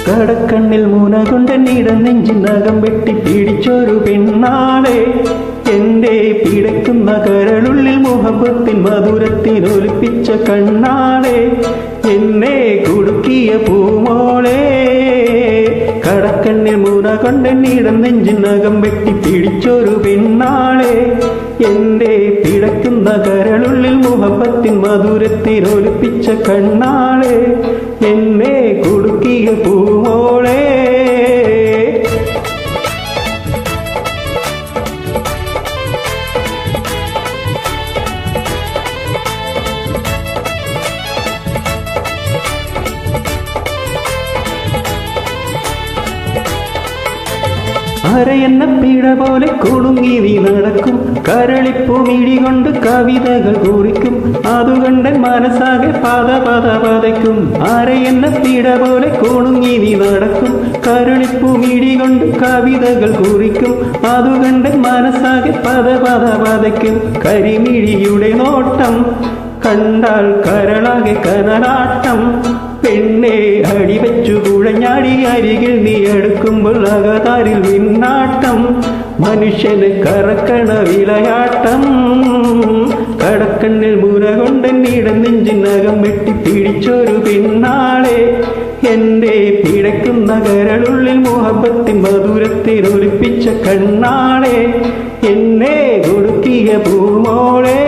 കടക്കണ്ണിൽ മൂന കൊണ്ട് നെഞ്ചിനകം വെട്ടി പിടിച്ചൊരു പെണ്ണാളെ, എന്റെ പിടയ്ക്കുന്ന കരളുള്ളിൽ മുഹബത്തിൻ മധുരത്തിനൊലിപ്പിച്ച കണ്ണാളെ, എന്നെ കുടുക്കിയ പൂമോളെ. കടക്കണ്ണിൽ മൂന കൊണ്ട് നെഞ്ചിനകം വെട്ടി പിടിച്ചൊരു പെണ്ണാളെ, എന്റെ പിടയ്ക്കുന്ന കരളുള്ളിൽ മുഹബത്തിൻ മധുരത്തിനൊലിപ്പിച്ച കണ്ണാളെ, എന്നെ കുടുക്കിയ പൂമോളെ. അരയെന്ന പീഡ പോലെ കുടുങ്ങി നീ നടക്കും, കരളിപ്പൂ മിഴി കൊണ്ട് കവിതകൾ കുറിക്കും, അതുകൊണ്ട് മനസ്സാകെ പത പത പതയ്ക്കും. അരയെന്ന പീഡ പോലെ കുടുങ്ങി നീ നടക്കും, കരളിപ്പൂ മിഴി കൊണ്ട് കവിതകൾ കുറിക്കും, അതുകൊണ്ട് മനസ്സാകെ പത പത പതയ്ക്കും. കരിമിഴിയുടെ നോട്ടം കണ്ടാൽ കരളാകെ കനലാട്ടം, പെണ്ണെ അടിവെച്ചു കുഴഞ്ഞാടി അരികിൽ നീ എടുക്കുമ്പോൾ അകതാരിൽ വിണ്ണാട്ടം, മനുഷ്യന് കറക്കണ വിളയാട്ടം. കടക്കണ്ണിൽ മുര കൊണ്ട് നെഞ്ചിനകം വെട്ടി പിടിച്ചൊരു പെണ്ണാളെ, എന്റെ പിടയ്ക്കുന്ന കരളുള്ളിൽ മുഹബത്തിൻ മധുരത്തിനൊലിപ്പിച്ച കണ്ണാളെ, എന്നെ കൊടുക്കിയ പൂമോളെ.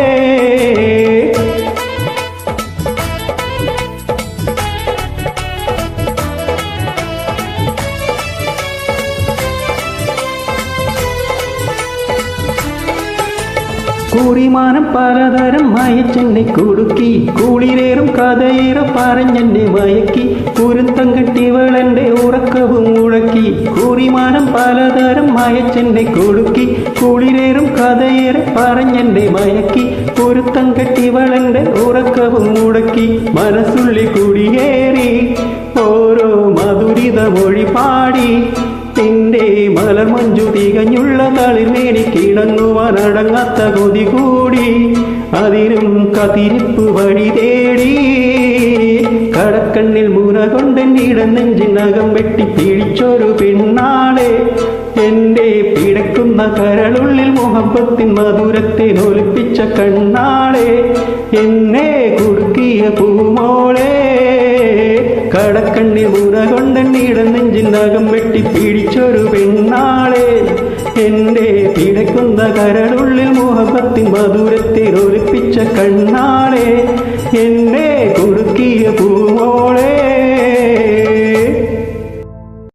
കൂറിമാനം പലതരം മയച്ചെന്നെ കുടുക്കി, കുളിരേറും കഥയേറെ പറഞ്ഞെന്നെ മയക്കി, കുരുത്തം കെട്ടിവളെന്റെ ഉറക്കവും മുഴക്കി. കൂറിമാനം പലതരം മയച്ചെന്നെ കുടുക്കി, കുളിരേറും കഥയേറെ പറഞ്ഞെന്നെ മയക്കി, കുരുത്തം കെട്ടിവളെന്റെ ഉറക്കവും മുടക്കി. മനസ്സുള്ളി കുടിയേറി ഓരോ മധുരിത മൊഴി പാടി, നിന്റെ മലർമഞ്ചു തികഞ്ഞുള്ള തളിർമേനിക്കിണങ്ങുവാനടങ്ങാത്ത കൊതി കൂടി, അതിനും കതിരിപ്പ് വഴി തേടി. കടക്കണ്ണിൽ മൂന കൊണ്ട് നെഞ്ചിനകം വെട്ടി പിടിച്ചൊരു പെണ്ണാളെ, എന്റെ പിടയ്ക്കുന്ന കരളുള്ളിൽ മുഹബത്തിൻ മധുരത്തിനൊലിപ്പിച്ച കണ്ണാളെ, എന്നെ കുടുക്കിയ പൂമോളെ. കടക്കണ്ണിൽ മൂന കൊണ്ട് നെഞ്ചിനകം വെട്ടി പിടിച്ചൊരു പെണ്ണാളെ, എന്റെ പിടയ്ക്കുന്ന കരളുള്ളിൽ മുഹബത്തിൻ മധുരത്തിനൊലിപ്പിച്ച കണ്ണാളെ, എന്നെ